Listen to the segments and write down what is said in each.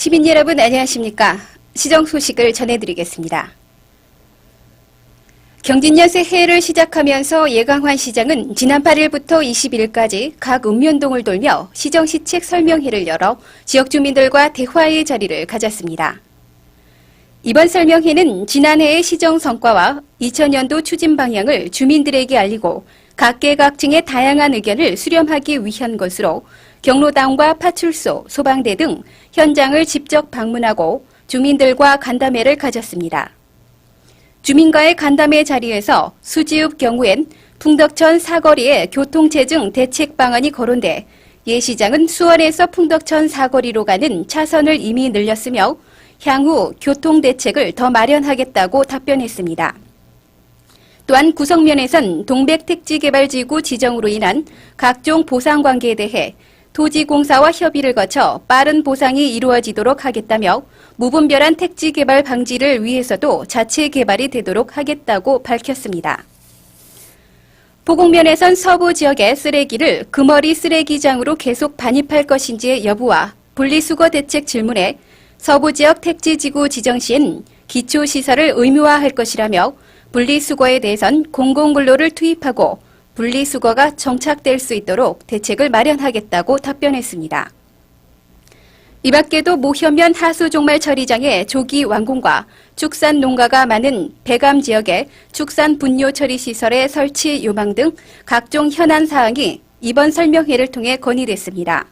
시민 여러분 안녕하십니까? 시정 소식을 전해드리겠습니다. 경진년 새해를 시작하면서 예강환 시장은 지난 8일부터 20일까지 각 읍면동을 돌며 시정시책 설명회를 열어 지역 주민들과 대화의 자리를 가졌습니다. 이번 설명회는 지난해의 시정 성과와 2000년도 추진 방향을 주민들에게 알리고 각계각층의 다양한 의견을 수렴하기 위한 것으로 경로당과 파출소, 소방대 등 현장을 직접 방문하고 주민들과 간담회를 가졌습니다. 주민과의 간담회 자리에서 수지읍 경우엔 풍덕천 사거리에 교통체증 대책 방안이 거론돼 예 시장은 수원에서 풍덕천 사거리로 가는 차선을 이미 늘렸으며 향후 교통대책을 더 마련하겠다고 답변했습니다. 또한 구성면에선 동백택지개발지구 지정으로 인한 각종 보상관계에 대해 토지공사와 협의를 거쳐 빠른 보상이 이루어지도록 하겠다며 무분별한 택지개발 방지를 위해서도 자체 개발이 되도록 하겠다고 밝혔습니다. 포공면에선 서부 지역의 쓰레기를 금어리 쓰레기장으로 계속 반입할 것인지의 여부와 분리수거 대책 질문에 서부 지역 택지지구 지정 시엔 기초시설을 의무화할 것이라며 분리수거에 대해선 공공근로를 투입하고 분리수거가 정착될 수 있도록 대책을 마련하겠다고 답변했습니다. 이 밖에도 모현면 하수종말 처리장의 조기 완공과 축산 농가가 많은 배감 지역의 축산 분뇨 처리 시설의 설치 요망 등 각종 현안 사항이 이번 설명회를 통해 건의됐습니다.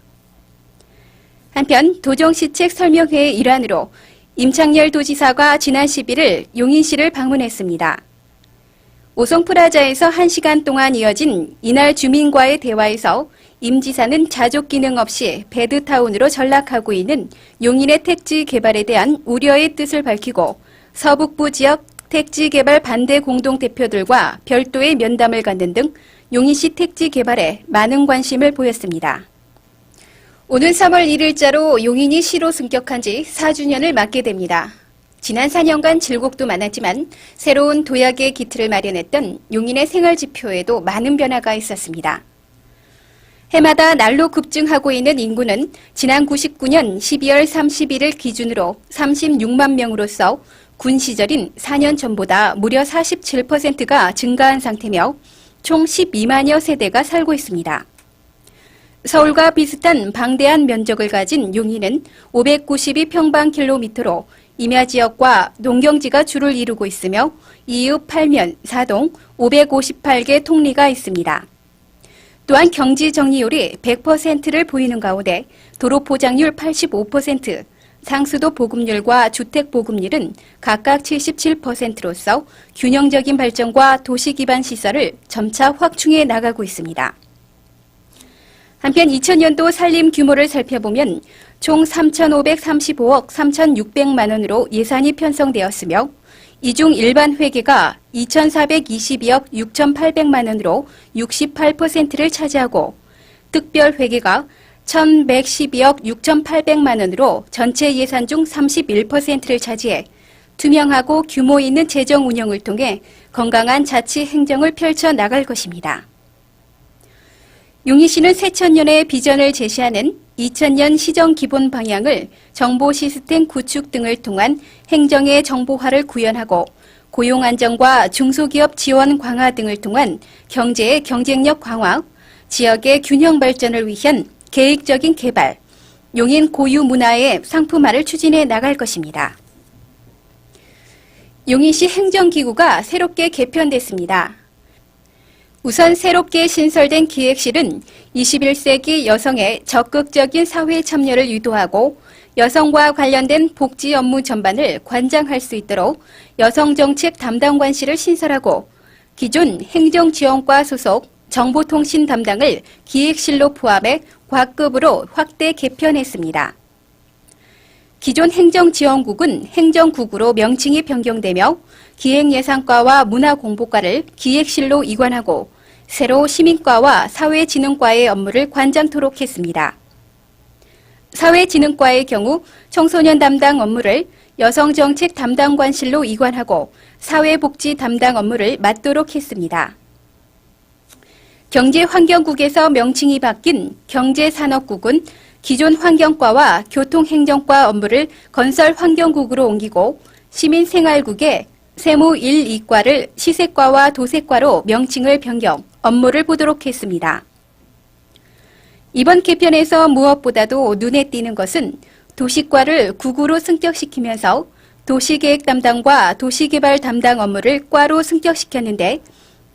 한편 도정시책 설명회의 일환으로 임창열 도지사가 지난 11일 용인시를 방문했습니다. 오송프라자에서 1시간 동안 이어진 이날 주민과의 대화에서 임 지사는 자족 기능 없이 배드타운으로 전락하고 있는 용인의 택지 개발에 대한 우려의 뜻을 밝히고 서북부 지역 택지 개발 반대 공동대표들과 별도의 면담을 갖는 등 용인시 택지 개발에 많은 관심을 보였습니다. 오는 3월 1일자로 용인이 시로 승격한 지 4주년을 맞게 됩니다. 지난 4년간 질곡도 많았지만 새로운 도약의 기틀을 마련했던 용인의 생활지표에도 많은 변화가 있었습니다. 해마다 날로 급증하고 있는 인구는 지난 99년 12월 31일 기준으로 36만 명으로서 군 시절인 4년 전보다 무려 47%가 증가한 상태며 총 12만여 세대가 살고 있습니다. 서울과 비슷한 방대한 면적을 가진 용인은 592평방킬로미터로 임야 지역과 농경지가 주를 이루고 있으며 이읍 8면, 사동 558개 통리가 있습니다. 또한 경지 정리율이 100%를 보이는 가운데 도로 포장률 85%, 상수도 보급률과 주택 보급률은 각각 77%로서 균형적인 발전과 도시 기반 시설을 점차 확충해 나가고 있습니다. 한편 2000년도 살림 규모를 살펴보면 총 3,535억 3,600만 원으로 예산이 편성되었으며 이 중 일반 회계가 2,422억 6,800만 원으로 68%를 차지하고 특별 회계가 1,112억 6,800만 원으로 전체 예산 중 31%를 차지해 투명하고 규모 있는 재정 운영을 통해 건강한 자치 행정을 펼쳐 나갈 것입니다. 용인시는 새천년의 비전을 제시하는 2000년 시정 기본 방향을 정보 시스템 구축 등을 통한 행정의 정보화를 구현하고 고용 안정과 중소기업 지원 강화 등을 통한 경제의 경쟁력 강화, 지역의 균형 발전을 위한 계획적인 개발, 용인 고유 문화의 상품화를 추진해 나갈 것입니다. 용인시 행정기구가 새롭게 개편됐습니다. 우선 새롭게 신설된 기획실은 21세기 여성의 적극적인 사회 참여를 유도하고 여성과 관련된 복지 업무 전반을 관장할 수 있도록 여성정책 담당관실을 신설하고 기존 행정지원과 소속 정보통신 담당을 기획실로 포함해 과급으로 확대 개편했습니다. 기존 행정지원국은 행정국으로 명칭이 변경되며 기획예산과와 문화공보과를 기획실로 이관하고 새로 시민과와 사회진흥과의 업무를 관장토록 했습니다. 사회진흥과의 경우 청소년 담당 업무를 여성정책 담당관실로 이관하고 사회복지 담당 업무를 맡도록 했습니다. 경제환경국에서 명칭이 바뀐 경제산업국은 기존 환경과와 교통행정과 업무를 건설환경국으로 옮기고 시민생활국의 세무 1, 2과를 시세과와 도세과로 명칭을 변경, 업무를 보도록 했습니다. 이번 개편에서 무엇보다도 눈에 띄는 것은 도시과를 국으로 승격시키면서 도시계획 담당과 도시개발 담당 업무를 과로 승격시켰는데,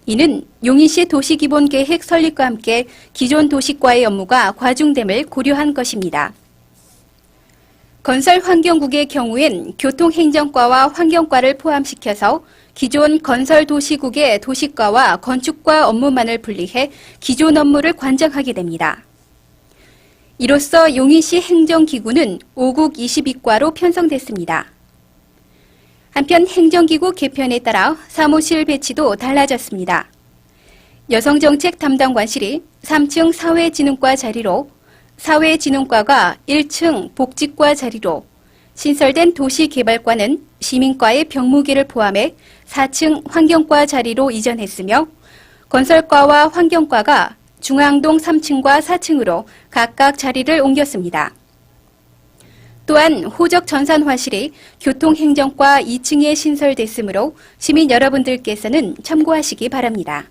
이는 용인시 도시기본계획 설립과 함께 기존 도시과의 업무가 과중됨을 고려한 것입니다. 건설환경국의 경우엔 교통행정과와 환경과를 포함시켜서 기존 건설도시국의 도시과와 건축과 업무만을 분리해 기존 업무를 관장하게 됩니다. 이로써 용인시 행정기구는 5국 22과로 편성됐습니다. 한편 행정기구 개편에 따라 사무실 배치도 달라졌습니다. 여성정책 담당관실이 3층 사회진흥과 자리로, 사회진흥과가 1층 복지과 자리로, 신설된 도시개발과는 시민과의 병무기를 포함해 4층 환경과 자리로 이전했으며, 건설과와 환경과가 중앙동 3층과 4층으로 각각 자리를 옮겼습니다. 또한 호적 전산화실이 교통행정과 2층에 신설됐으므로 시민 여러분들께서는 참고하시기 바랍니다.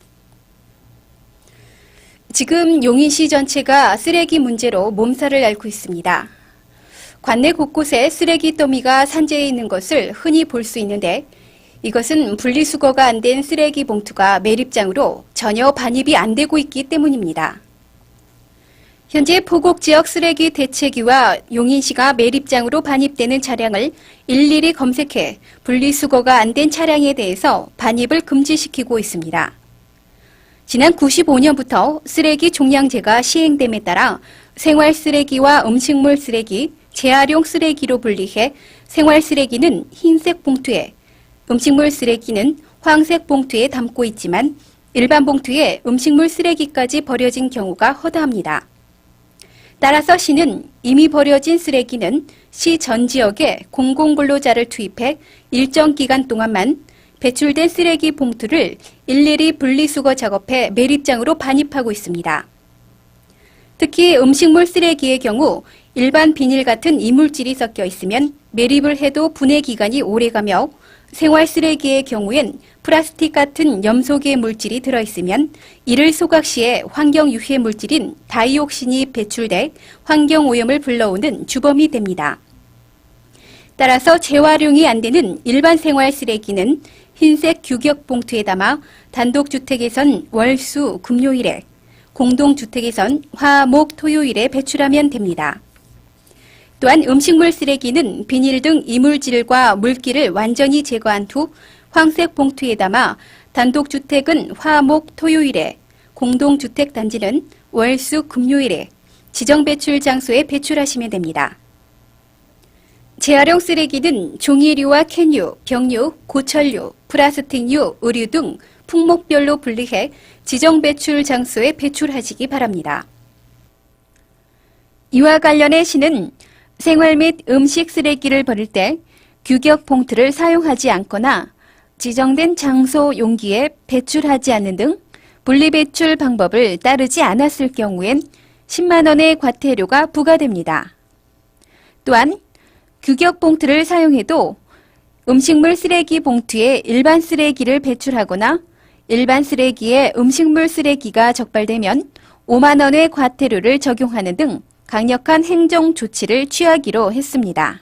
지금 용인시 전체가 쓰레기 문제로 몸살을 앓고 있습니다. 관내 곳곳에 쓰레기 더미가 산재해 있는 것을 흔히 볼 수 있는데, 이것은 분리수거가 안 된 쓰레기 봉투가 매립장으로 전혀 반입이 안 되고 있기 때문입니다. 현재 포곡지역 쓰레기 대체기와 용인시가 매립장으로 반입되는 차량을 일일이 검색해 분리수거가 안 된 차량에 대해서 반입을 금지시키고 있습니다. 지난 95년부터 쓰레기 종량제가 시행됨에 따라 생활쓰레기와 음식물 쓰레기, 재활용 쓰레기로 분리해 생활쓰레기는 흰색 봉투에, 음식물 쓰레기는 황색 봉투에 담고 있지만 일반 봉투에 음식물 쓰레기까지 버려진 경우가 허다합니다. 따라서 시는 이미 버려진 쓰레기는 시 전 지역에 공공근로자를 투입해 일정 기간 동안만 배출된 쓰레기 봉투를 일일이 분리수거 작업해 매립장으로 반입하고 있습니다. 특히 음식물 쓰레기의 경우 일반 비닐 같은 이물질이 섞여 있으면 매립을 해도 분해 기간이 오래가며, 생활 쓰레기의 경우엔 플라스틱 같은 염소계 물질이 들어있으면 이를 소각 시에 환경 유해 물질인 다이옥신이 배출돼 환경 오염을 불러오는 주범이 됩니다. 따라서 재활용이 안 되는 일반 생활 쓰레기는 흰색 규격 봉투에 담아 단독주택에선 월, 수, 금요일에, 공동주택에선 화, 목, 토요일에 배출하면 됩니다. 또한 음식물 쓰레기는 비닐 등 이물질과 물기를 완전히 제거한 후 황색 봉투에 담아 단독주택은 화, 목, 토요일에, 공동주택 단지는 월, 수, 금요일에 지정 배출 장소에 배출하시면 됩니다. 재활용 쓰레기는 종이류와 캔류, 병류, 고철류, 플라스틱류, 의류 등 품목별로 분리해 지정 배출 장소에 배출하시기 바랍니다. 이와 관련해 시는 생활 및 음식 쓰레기를 버릴 때 규격 봉투를 사용하지 않거나 지정된 장소 용기에 배출하지 않는 등 분리배출 방법을 따르지 않았을 경우엔 10만 원의 과태료가 부과됩니다. 또한 규격 봉투를 사용해도 음식물 쓰레기 봉투에 일반 쓰레기를 배출하거나 일반 쓰레기에 음식물 쓰레기가 적발되면 5만 원의 과태료를 적용하는 등 강력한 행정 조치를 취하기로 했습니다.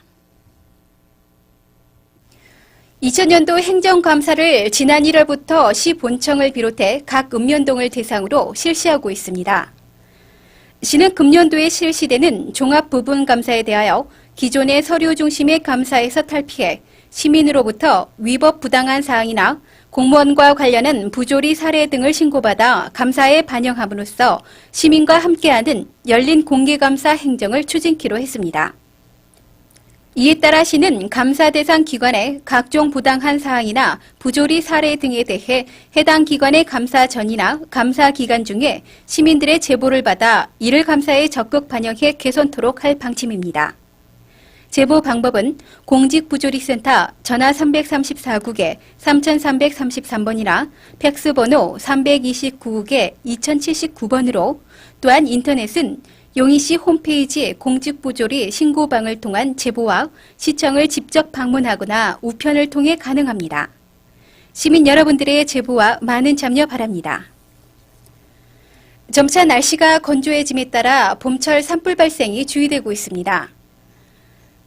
2000년도 행정감사를 지난 1월부터 시 본청을 비롯해 각 읍면동을 대상으로 실시하고 있습니다. 시는 금년도에 실시되는 종합부분감사에 대하여 기존의 서류 중심의 감사에서 탈피해 시민으로부터 위법 부당한 사항이나 공무원과 관련한 부조리 사례 등을 신고받아 감사에 반영함으로써 시민과 함께하는 열린 공개감사 행정을 추진키로 했습니다. 이에 따라 시는 감사 대상 기관의 각종 부당한 사항이나 부조리 사례 등에 대해 해당 기관의 감사 전이나 감사 기간 중에 시민들의 제보를 받아 이를 감사에 적극 반영해 개선토록 할 방침입니다. 제보 방법은 공직부조리센터 전화 334국에 3333번이나 팩스번호 329국에 2079번으로, 또한 인터넷은 용인시 홈페이지 공직부조리 신고방을 통한 제보와 시청을 직접 방문하거나 우편을 통해 가능합니다. 시민 여러분들의 제보와 많은 참여 바랍니다. 점차 날씨가 건조해짐에 따라 봄철 산불 발생이 주의되고 있습니다.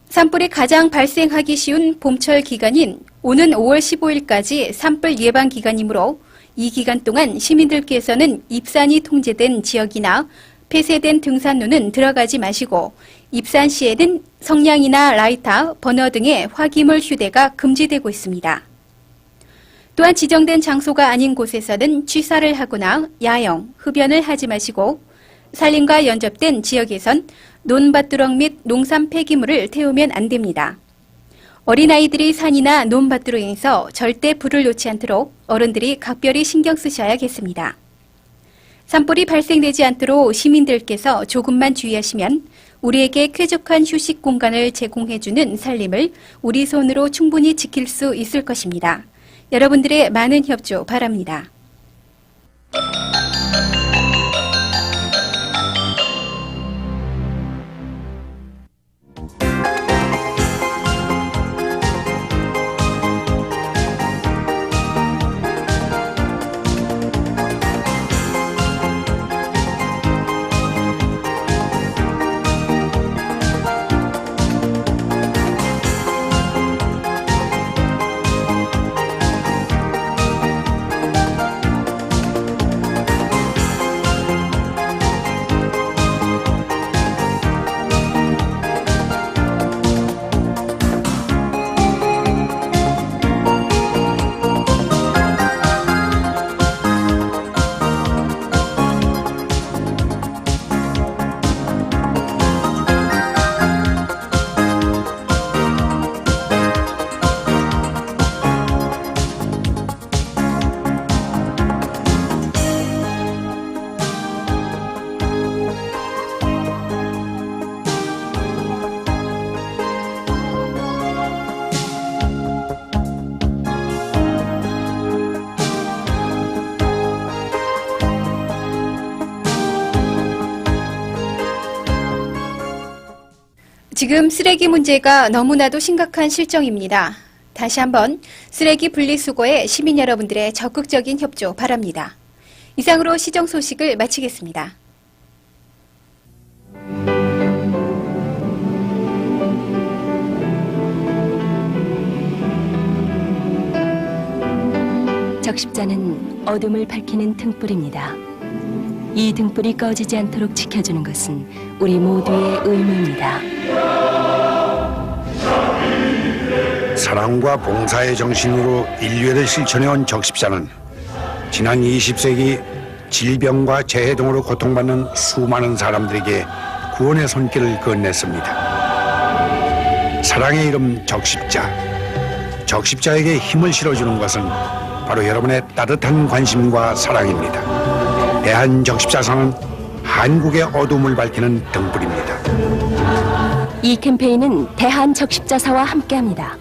산불이 가장 발생하기 쉬운 봄철 기간인 오는 5월 15일까지 산불 예방 기간이므로 이 기간 동안 시민들께서는 입산이 통제된 지역이나 폐쇄된 등산로는 들어가지 마시고 입산 시에는 성냥이나 라이터, 버너 등의 화기물 휴대가 금지되고 있습니다. 또한 지정된 장소가 아닌 곳에서는 취사를 하거나 야영, 흡연을 하지 마시고 산림과 연접된 지역에선 논밭두렁 및 농산 폐기물을 태우면 안 됩니다. 어린아이들이 산이나 논밭두렁에서 절대 불을 놓지 않도록 어른들이 각별히 신경 쓰셔야겠습니다. 산불이 발생되지 않도록 시민들께서 조금만 주의하시면 우리에게 쾌적한 휴식 공간을 제공해주는 산림을 우리 손으로 충분히 지킬 수 있을 것입니다. 여러분들의 많은 협조 바랍니다. 지금 쓰레기 문제가 너무나도 심각한 실정입니다. 다시 한번 쓰레기 분리수거에 시민 여러분들의 적극적인 협조 바랍니다. 이상으로 시정 소식을 마치겠습니다. 적십자는 어둠을 밝히는 등불입니다. 이 등불이 꺼지지 않도록 지켜주는 것은 우리 모두의 의무입니다. 사랑과 봉사의 정신으로 인류애를 실천해온 적십자는 지난 20세기 질병과 재해 등으로 고통받는 수많은 사람들에게 구원의 손길을 건넸습니다. 사랑의 이름 적십자. 적십자에게 힘을 실어주는 것은 바로 여러분의 따뜻한 관심과 사랑입니다. 대한적십자상은 한국의 어둠을 밝히는 등불입니다. 이 캠페인은 대한적십자사와 함께합니다.